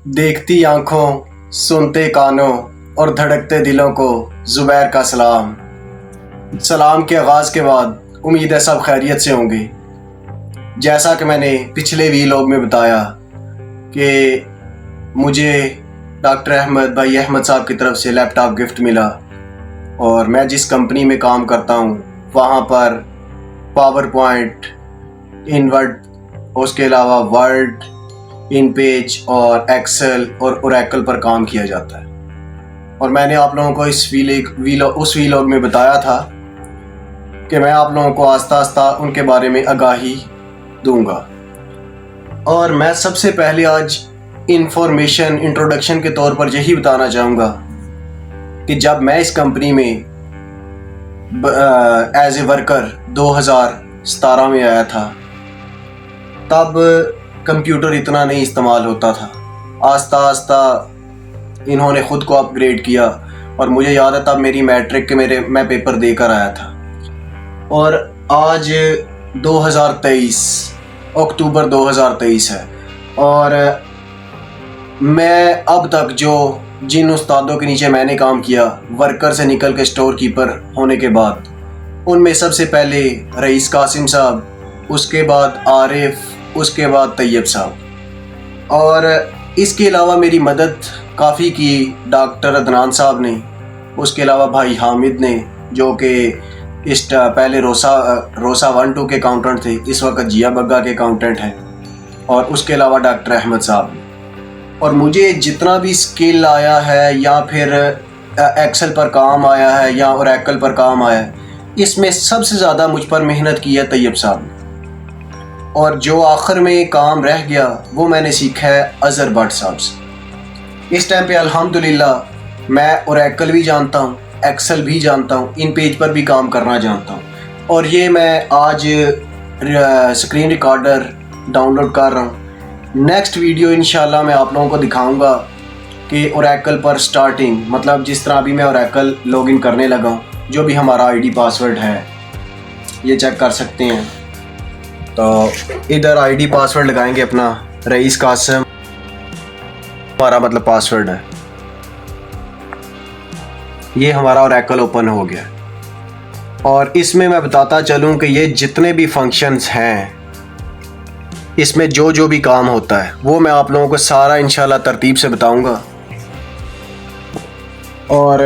देखती आंखों, सुनते कानों और धड़कते दिलों को ज़ुबैर का सलाम। सलाम के आगाज़ के बाद उम्मीद है सब खैरियत से होंगे। जैसा कि मैंने पिछले वीलॉग में बताया कि मुझे डॉक्टर अहमद भाई अहमद साहब की तरफ से लैपटॉप गिफ्ट मिला और मैं जिस कंपनी में काम करता हूँ वहाँ पर पावर पॉइंट, इनवर्ड, उसके अलावा वर्ड, इन पेज और एक्सेल और ओरेकल पर काम किया जाता है। और मैंने आप लोगों को उस वीलॉग में बताया था कि मैं आप लोगों को आस्ता आस्ता उनके बारे में आगाही दूंगा। और मैं सबसे पहले आज इंट्रोडक्शन के तौर पर यही बताना चाहूँगा कि जब मैं इस कंपनी में एज ए वर्कर 2017 में आया था तब कंप्यूटर इतना नहीं इस्तेमाल होता था। आस्ता आस्ता इन्होंने ख़ुद को अपग्रेड किया और मुझे याद है तब मेरी मैट्रिक के मैं पेपर देकर आया था। और आज 2023 अक्टूबर 2023 है और मैं अब तक जिन उस्तादों के नीचे मैंने काम किया, वर्कर से निकल के स्टोर कीपर होने के बाद, उनमें सबसे पहले रईस कासिम साहब, उसके बाद आरिफ, उसके बाद तैयब साहब। और इसके अलावा मेरी मदद काफ़ी की डॉक्टर अदनान साहब ने, उसके अलावा भाई हामिद ने जो कि पहले रोसा 1-2 के अकाउंटेंट थे, इस वक्त जिया बग्गा के अकाउंटेंट हैं, और उसके अलावा डॉक्टर अहमद साहब ने। और मुझे जितना भी स्किल आया है या फिर एक्सेल पर काम आया है या ओरेकल पर काम आया है, इसमें सबसे ज़्यादा मुझ पर मेहनत की है तैयब साहब ने। और जो आखिर में काम रह गया वो मैंने सीखा है अज़हर भट्ट साहब से। इस टाइम पे अल्हम्दुलिल्लाह मैं ओरेकल भी जानता हूँ, एक्सेल भी जानता हूँ, इन पेज पर भी काम करना जानता हूँ। और ये मैं आज स्क्रीन रिकॉर्डर डाउनलोड कर रहा हूँ। नेक्स्ट वीडियो इंशाल्लाह मैं आप लोगों को दिखाऊंगा कि ओरेकल पर स्टार्टिंग, मतलब जिस तरह अभी मैं ओरेकल लॉगिन करने लगा हूँ, जो भी हमारा आईडी पासवर्ड है ये चेक कर सकते हैं। तो इधर आईडी पासवर्ड लगाएंगे अपना रईस कासिम, हमारा मतलब पासवर्ड है। ये हमारा ओरेकल ओपन हो गया और इसमें मैं बताता चलूँ कि ये जितने भी फंक्शंस हैं, इसमें जो भी काम होता है वो मैं आप लोगों को सारा इंशाल्लाह तरतीब से बताऊंगा। और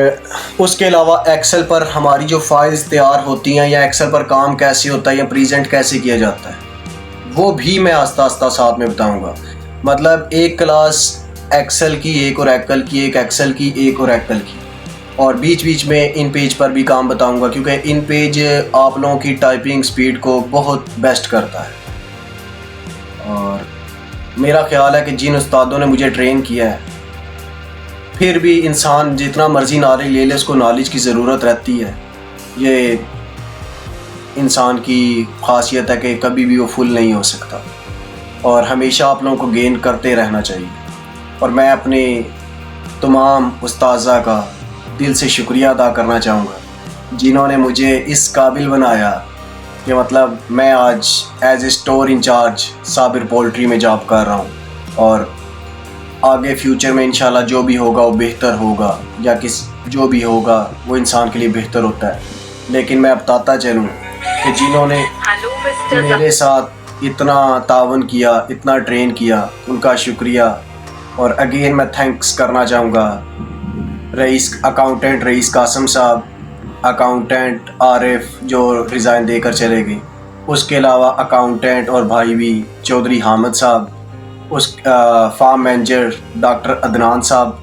उसके अलावा एक्सेल पर हमारी जो फाइल्स तैयार होती हैं या एक्सेल पर काम कैसे होता है या प्रेजेंट कैसे किया जाता है वो भी मैं आस्ता आस्ता साथ में बताऊंगा। मतलब एक क्लास एक्सेल की, एक ओरेकल की, एक एक्सेल की, एक ओरेकल की, और बीच बीच में इन पेज पर भी काम बताऊंगा, क्योंकि इन पेज आप लोगों की टाइपिंग स्पीड को बहुत बेस्ट करता है। और मेरा ख्याल है कि जिन उस्तादों ने मुझे ट्रेन किया है, फिर भी इंसान जितना मर्ज़ी नॉलेज ले ले उसको नॉलेज की ज़रूरत रहती है। ये इंसान की खासियत है कि कभी भी वो फुल नहीं हो सकता और हमेशा आप लोगों को गेन करते रहना चाहिए। और मैं अपने तमाम उस्ताज़ा का दिल से शुक्रिया अदा करना चाहूँगा जिन्होंने मुझे इस काबिल बनाया कि मतलब मैं आज as a store incharge Sabir poultry में जॉब कर रहा हूँ। और आगे फ्यूचर में इंशाल्लाह जो भी होगा वो बेहतर होगा, या जो भी होगा वो इंसान के लिए बेहतर होता है। लेकिन मैं बताता चलूँ कि जिन्होंने मेरे साथ इतना तावन किया, इतना ट्रेन किया, उनका शुक्रिया। और अगेन मैं थैंक्स करना चाहूँगा अकाउंटेंट रईस कासिम साहब, अकाउंटेंट आरिफ जो रिज़ाइन देकर चले गए, उसके अलावा अकाउंटेंट और भाई भी चौधरी हामिद साहब, उस फार्म मैनेजर डॉक्टर अदनान साहब,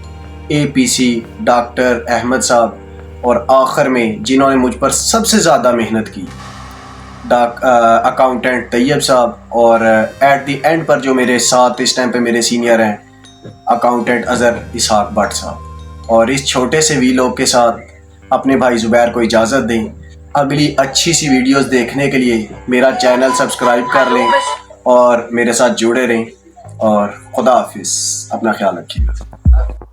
APC डॉक्टर अहमद साहब, और आखिर में जिन्होंने मुझ पर सबसे ज़्यादा मेहनत की अकाउंटेंट तैयब साहब, और एट द एंड पर जो मेरे साथ इस टाइम पे मेरे सीनियर हैं अकाउंटेंट अज़हर भट्ट साहब। और इस छोटे से वीलॉग के साथ अपने भाई ज़ुबैर को इजाज़त दें। अगली अच्छी सी वीडियोस देखने के लिए मेरा चैनल सब्सक्राइब कर लें और मेरे साथ जुड़े रहें। और खुदा हाफिज़, अपना ख्याल रखिएगा।